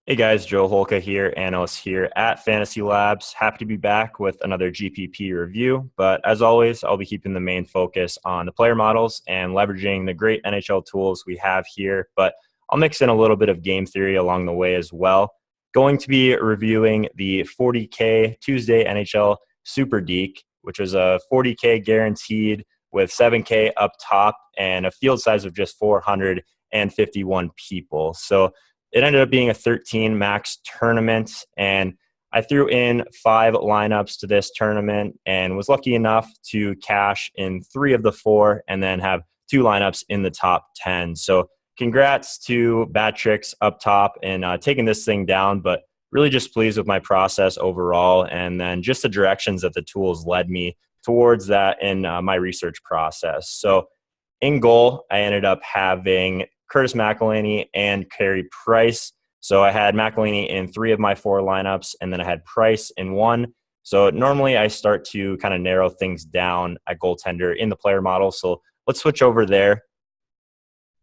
Hey guys, Joe Holka here, analyst here at FantasyLabs. Happy to be back with another GPP review. But as always, I'll be keeping the main focus on the player models and leveraging the great NHL tools we have here. But I'll mix in a little bit of game theory along the way as well. Going to be reviewing the 40K Tuesday NHL SUPER Deke, which is a 40K guaranteed with 7K up top and a field size of just 451 people. So it ended up being a 13 max tournament, and I threw in 5 lineups to this tournament and was lucky enough to cash in 3 of the 4 and then have 2 lineups in the top 10. So congrats to Bad Tricks up top and taking this thing down, but really just pleased with my process overall and then just the directions that the tools led me towards that in my research process. So in goal, I ended up having Curtis McElhinney and Carey Price. So I had McElhinney in 3 of my 4 lineups, and then I had Price in 1. So normally I start to kind of narrow things down at goaltender in the player model. So let's switch over there.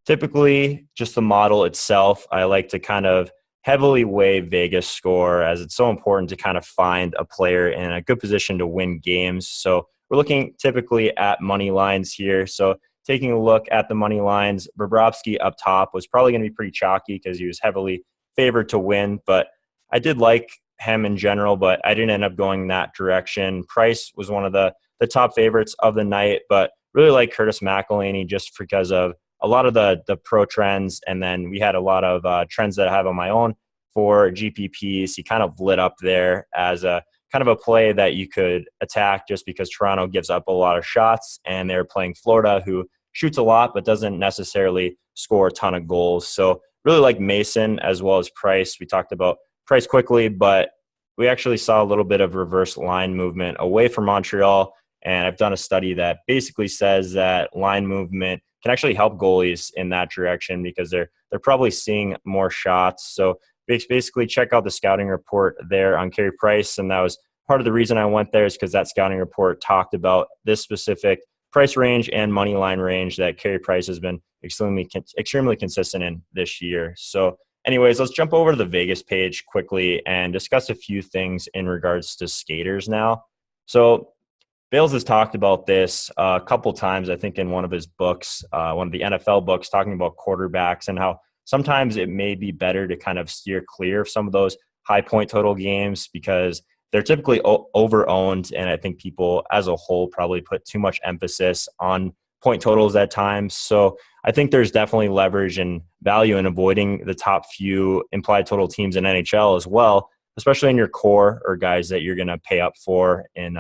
Typically, just the model itself, I like to kind of heavily weigh Vegas score as it's so important to kind of find a player in a good position to win games. So we're looking typically at money lines here. So taking a look at the money lines, Bobrovsky up top was probably going to be pretty chalky because he was heavily favored to win, but I did like him in general, but I didn't end up going that direction. Price was one of the top favorites of the night, but really like Curtis McElhinney just because of a lot of the pro trends, and then we had a lot of trends that I have on my own for GPPs. He kind of lit up there as a kind of a play that you could attack just because Toronto gives up a lot of shots and they're playing Florida, who shoots a lot but doesn't necessarily score a ton of goals. So really like Mason as well as Price. We talked about Price quickly, but we actually saw a little bit of reverse line movement away from Montreal. And I've done a study that basically says that line movement can actually help goalies in that direction because they're probably seeing more shots. So basically check out the scouting report there on Carey Price, and that was part of the reason I went there is because that scouting report talked about this specific price range and money line range that Carey Price has been extremely consistent in this year. So anyways, let's jump over to the Vegas page quickly and discuss a few things in regards to skaters now. So Bales has talked about this a couple times, I think, in one of his books, one of the NFL books, talking about quarterbacks and how sometimes it may be better to kind of steer clear of some of those high point total games because they're typically over-owned, and I think people as a whole probably put too much emphasis on point totals at times. So I think there's definitely leverage and value in avoiding the top few implied total teams in NHL as well, especially in your core or guys that you're going to pay up for in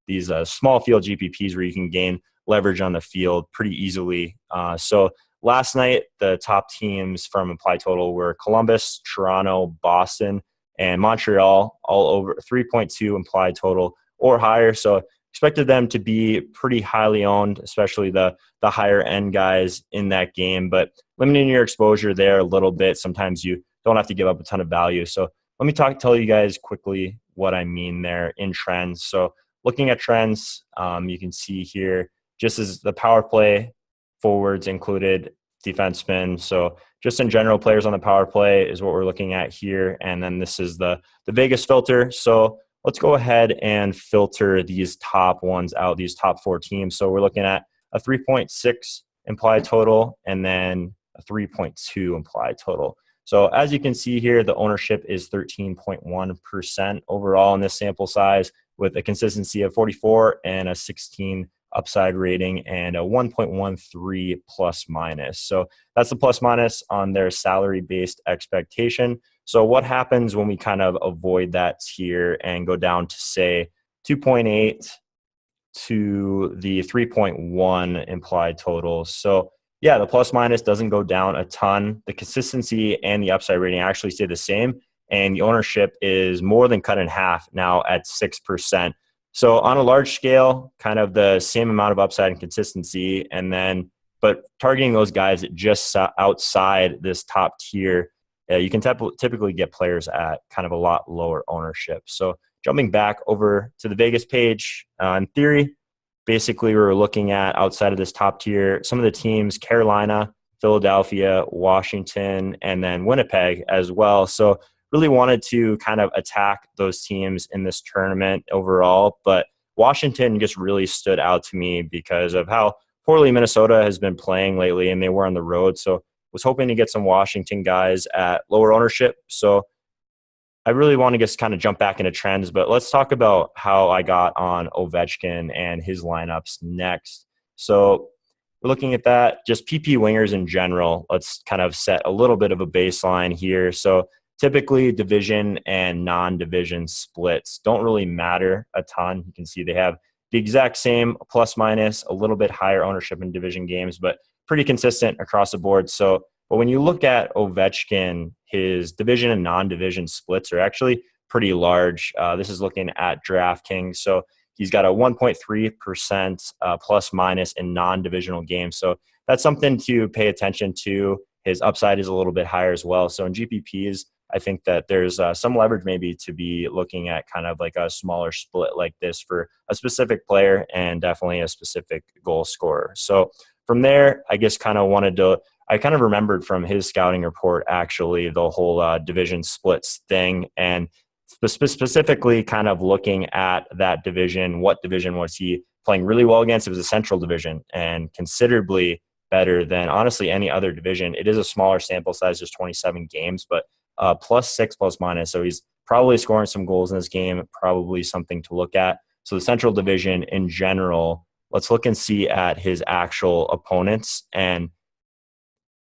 these small field GPPs where you can gain leverage on the field pretty easily. So last night, the top teams from implied total were Columbus, Toronto, Boston, and Montreal, all over 3.2 implied total or higher. So expected them to be pretty highly owned, especially the higher end guys in that game. But limiting your exposure there a little bit, sometimes you don't have to give up a ton of value. So let me tell you guys quickly what I mean there in trends. So looking at trends, you can see here, just as the power play forwards included defensemen. So just in general, players on the power play is what we're looking at here. And then this is the Vegas filter. So let's go ahead and filter these top ones out, these top 4 teams. So we're looking at a 3.6 implied total and then a 3.2 implied total. So as you can see here, the ownership is 13.1% overall in this sample size with a consistency of 44 and a 16 upside rating and a 1.13 plus minus. So that's the plus minus on their salary-based expectation. So what happens when we kind of avoid that tier and go down to, say, 2.8 to the 3.1 implied total? So yeah, the plus minus doesn't go down a ton. The consistency and the upside rating actually stay the same, and the ownership is more than cut in half now at 6%. So on a large scale, kind of the same amount of upside and consistency, but targeting those guys just outside this top tier, you can typically get players at kind of a lot lower ownership. So jumping back over to the Vegas page, in theory, basically we're looking at outside of this top tier, some of the teams, Carolina, Philadelphia, Washington, and then Winnipeg as well. So really wanted to kind of attack those teams in this tournament overall. But Washington just really stood out to me because of how poorly Minnesota has been playing lately, and they were on the road. So was hoping to get some Washington guys at lower ownership. So I really want to just kind of jump back into trends, but let's talk about how I got on Ovechkin and his lineups next. So we're looking at that, just PP wingers in general. Let's kind of set a little bit of a baseline here. So typically division and non-division splits don't really matter a ton. You can see they have the exact same plus minus, a little bit higher ownership in division games, but pretty consistent across the board. So but when you look at Ovechkin, his division and non-division splits are actually pretty large. This is looking at DraftKings. So he's got a 1.3% plus minus in non-divisional games. So that's something to pay attention to. His upside is a little bit higher as well. So in GPPs, I think that there's some leverage maybe to be looking at kind of like a smaller split like this for a specific player and definitely a specific goal scorer. So from there, I guess I kind of remembered from his scouting report, actually, the whole division splits thing, and specifically kind of looking at that division. What division was he playing really well against? It was the Central Division, and considerably better than, honestly, any other division. It is a smaller sample size, just 27 games, but +6 plus minus. So he's probably scoring some goals in this game, probably something to look at. So the Central Division in general, let's look and see at his actual opponents and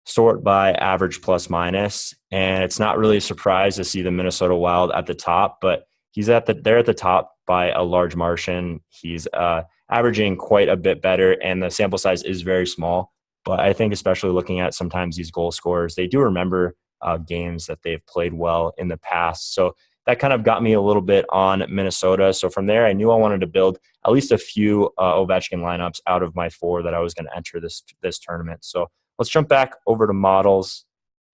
sort by average plus minus. And it's not really a surprise to see the Minnesota Wild at the top, but they're at the top by a large margin. He's averaging quite a bit better, and the sample size is very small. But I think especially looking at sometimes these goal scorers, they do remember games that they've played well in the past. So that kind of got me a little bit on Minnesota. So from there, I knew I wanted to build at least a few Ovechkin lineups out of my 4 that I was going to enter this tournament. So let's jump back over to models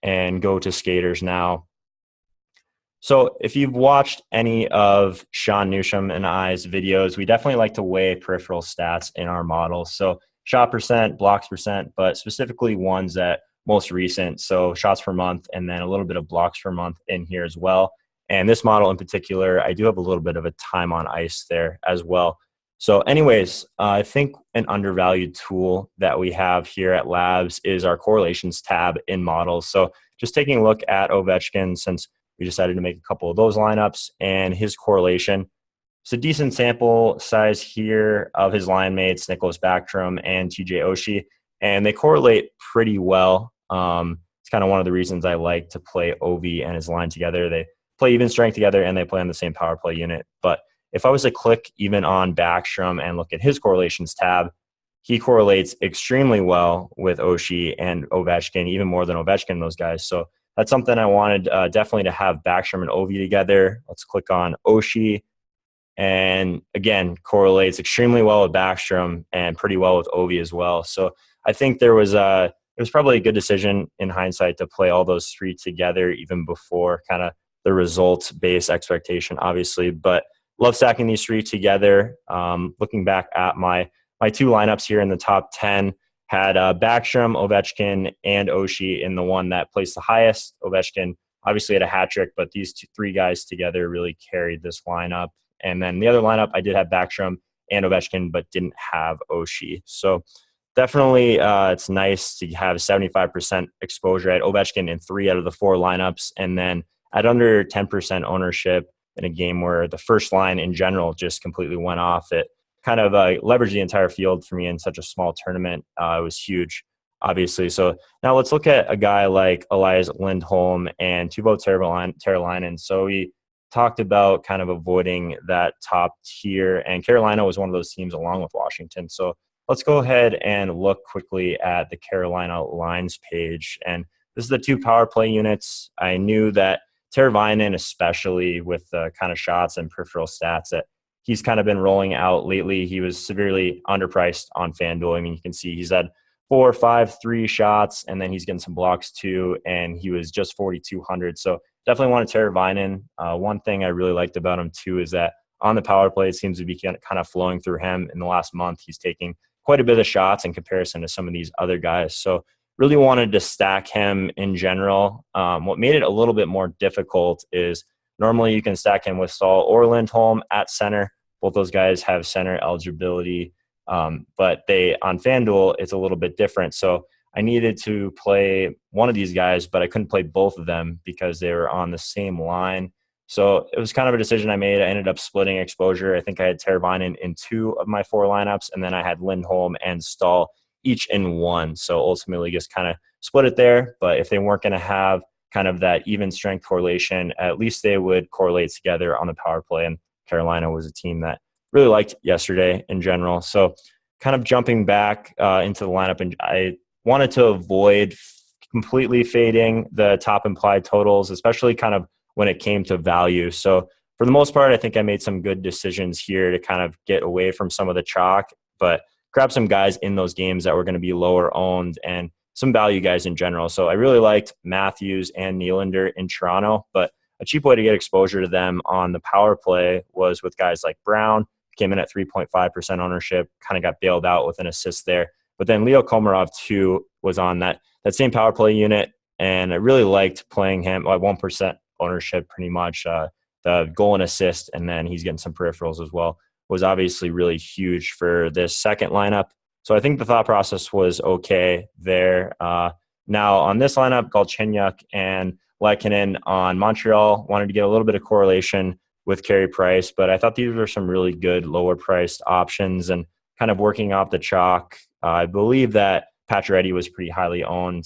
and go to skaters now. So if you've watched any of Sean Newsham and I's videos, we definitely like to weigh peripheral stats in our models. So shot percent, blocks percent, but specifically ones that most recent. So shots per month, and then a little bit of blocks per month in here as well. And this model in particular, I do have a little bit of a time on ice there as well. So anyways, I think an undervalued tool that we have here at Labs is our correlations tab in models. So just taking a look at Ovechkin, since we decided to make a couple of those lineups, and his correlation. It's a decent sample size here of his line mates, Nicholas Backstrom and TJ Oshie, and they correlate pretty well. It's kind of one of the reasons I like to play Ovi and his line together. They play even strength together, and they play on the same power play unit. But if I was to click even on Backstrom and look at his correlations tab, he correlates extremely well with Oshie and Ovechkin, even more than Ovechkin, those guys. So that's something I wanted definitely to have Backstrom and Ovi together. Let's click on Oshie. And again, correlates extremely well with Backstrom and pretty well with Ovi as well. So I think it was probably a good decision in hindsight to play all those 3 together, even before kind of the results-based expectation, obviously. But love stacking these 3 together. Looking back at my 2 lineups here in the top 10, had Backstrom, Ovechkin, and Oshie in the one that placed the highest. Ovechkin obviously had a hat trick, but these 3 guys together really carried this lineup. And then the other lineup, I did have Backstrom and Ovechkin, but didn't have Oshie. So definitely it's nice to have 75% exposure at Ovechkin in 3 out of the 4 lineups, and then at under 10% ownership in a game where the first line in general just completely went off. It kind of leveraged the entire field for me in such a small tournament. It was huge, obviously. So now let's look at a guy like Elias Lindholm and Teuvo Teravainen. So we talked about kind of avoiding that top tier, and Carolina was one of those teams along with Washington. So let's go ahead and look quickly at the Carolina lines page. And this is the 2 power play units. I knew that Teravainen, especially with the kind of shots and peripheral stats that he's kind of been rolling out lately, he was severely underpriced on FanDuel. I mean, you can see he's had 4, 5, 3 shots, and then he's getting some blocks too, and he was just 4,200. So definitely wanted Teravainen. One thing I really liked about him too is that on the power play, it seems to be kind of flowing through him. In the last month, he's taking quite a bit of shots in comparison to some of these other guys. So really wanted to stack him in general. What made it a little bit more difficult is normally you can stack him with Stahl or Lindholm at center. Both those guys have center eligibility, but they on FanDuel, it's a little bit different. So I needed to play one of these guys, but I couldn't play both of them because they were on the same line. So it was kind of a decision I made. I ended up splitting exposure. I think I had Teravainen in 2 of my 4 lineups, and then I had Lindholm and Stahl each in 1. So ultimately just kind of split it there. But if they weren't going to have kind of that even strength correlation, at least they would correlate together on the power play. And Carolina was a team that really liked yesterday in general. So kind of jumping back into the lineup, and I wanted to avoid completely fading the top implied totals, especially kind of when it came to value. So for the most part, I think I made some good decisions here to kind of get away from some of the chalk, but grab some guys in those games that were going to be lower owned and some value guys in general. So I really liked Matthews and Nylander in Toronto, but a cheap way to get exposure to them on the power play was with guys like Brown, came in at 3.5% ownership, kind of got bailed out with an assist there. But then Leo Komarov, too, was on that same power play unit, and I really liked playing him at 1% ownership pretty much. The goal and assist, and then he's getting some peripherals as well, was obviously really huge for this second lineup. So I think the thought process was okay there. Now on this lineup, Galchenyuk and Lehkonen on Montreal, wanted to get a little bit of correlation with Carey Price, but I thought these were some really good lower priced options and kind of working off the chalk. I believe that Pacioretty was pretty highly owned.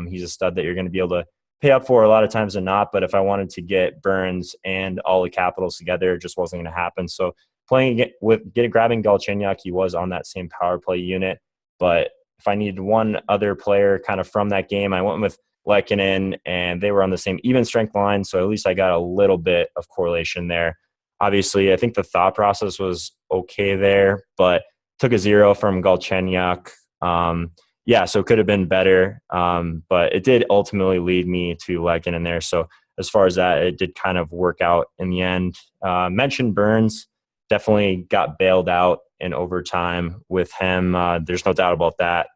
He's a stud that you're going to be able to pay up for a lot of times than not, but if I wanted to get Burns and all the Capitals together, it just wasn't going to happen. So grabbing Galchenyuk, he was on that same power play unit, but if I needed one other player kind of from that game, I went with Lehkonen, and they were on the same even strength line, so at least I got a little bit of correlation there. Obviously, I think the thought process was okay there, but took a 0 from Galchenyuk. So it could have been better, but it did ultimately lead me to Lehkonen there. So as far as that, it did kind of work out in the end. Mentioned Burns, definitely got bailed out in overtime with him. There's no doubt about that.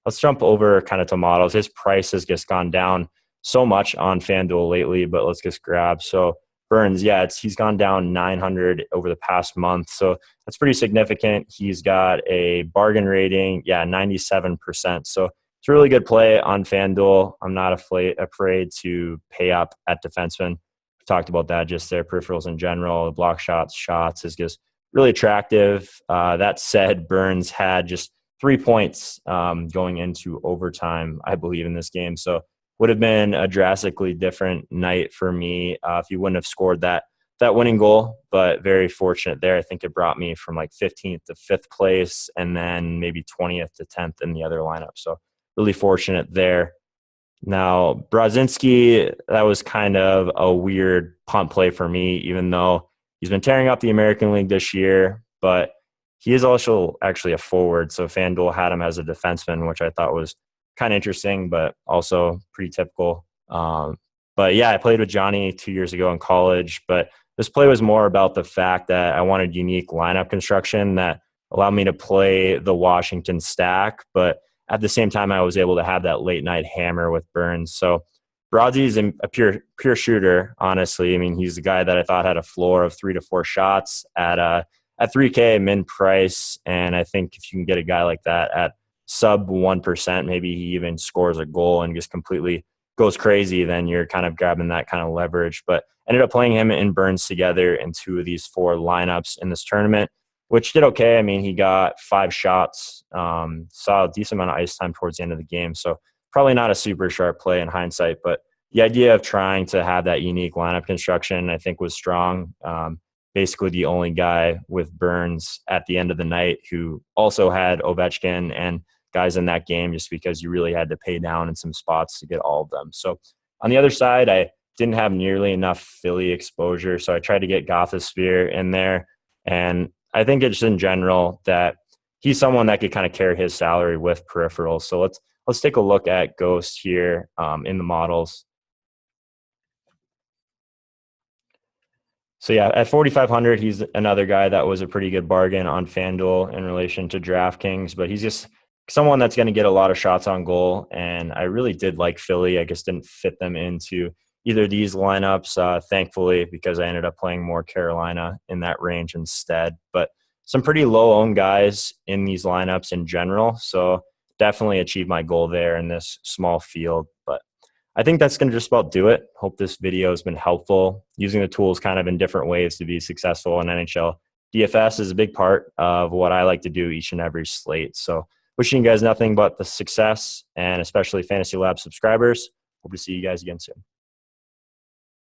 Let's jump over kind of to models. His price has just gone down so much on FanDuel lately, but let's just grab. So Burns, he's gone down 900 over the past month. So that's pretty significant. He's got a bargain rating, 97%. So it's a really good play on FanDuel. I'm not afraid to pay up at defenseman. We talked about that, just their peripherals in general. The block shots is just really attractive. That said, Burns had just 3 points going into overtime, I believe, in this game. So would have been a drastically different night for me if you wouldn't have scored that winning goal, but very fortunate there. I think it brought me from like 15th to 5th place and then maybe 20th to 10th in the other lineup. So really fortunate there. Now, Brodzinski, that was kind of a weird punt play for me, even though he's been tearing up the American League this year, but he is also actually a forward. So FanDuel had him as a defenseman, which I thought was kind of interesting, but also pretty typical. I played with Johnny 2 years ago in college, but this play was more about the fact that I wanted unique lineup construction that allowed me to play the Washington stack, but at the same time, I was able to have that late night hammer with Burns. So Brodsky is a pure shooter, honestly. I mean, he's the guy that I thought had a floor of 3 to 4 shots at 3K min price. And I think if you can get a guy like that at sub 1%, maybe he even scores a goal and just completely goes crazy, then you're kind of grabbing that kind of leverage. But ended up playing him and Burns together in 2 of these 4 lineups in this tournament, which did okay. I mean, he got 5 shots, saw a decent amount of ice time towards the end of the game. So probably not a super sharp play in hindsight, but the idea of trying to have that unique lineup construction, I think, was strong. Basically the only guy with Burns at the end of the night who also had Ovechkin and guys in that game, just because you really had to pay down in some spots to get all of them. So on the other side, I didn't have nearly enough Philly exposure, so I tried to get Gothasphere in there. And I think it's in general that he's someone that could kind of carry his salary with peripherals. So let's take a look at Ghost here in the models. So at 4,500, he's another guy that was a pretty good bargain on FanDuel in relation to DraftKings, but he's just someone that's going to get a lot of shots on goal. And I really did like Philly. I just didn't fit them into either of these lineups, thankfully, because I ended up playing more Carolina in that range instead. But some pretty low-owned guys in these lineups in general. So definitely achieved my goal there in this small field. But I think that's going to just about do it. Hope this video has been helpful. Using the tools kind of in different ways to be successful in NHL DFS is a big part of what I like to do each and every slate. So wishing you guys nothing but the success, and especially Fantasy Lab subscribers. Hope to see you guys again soon.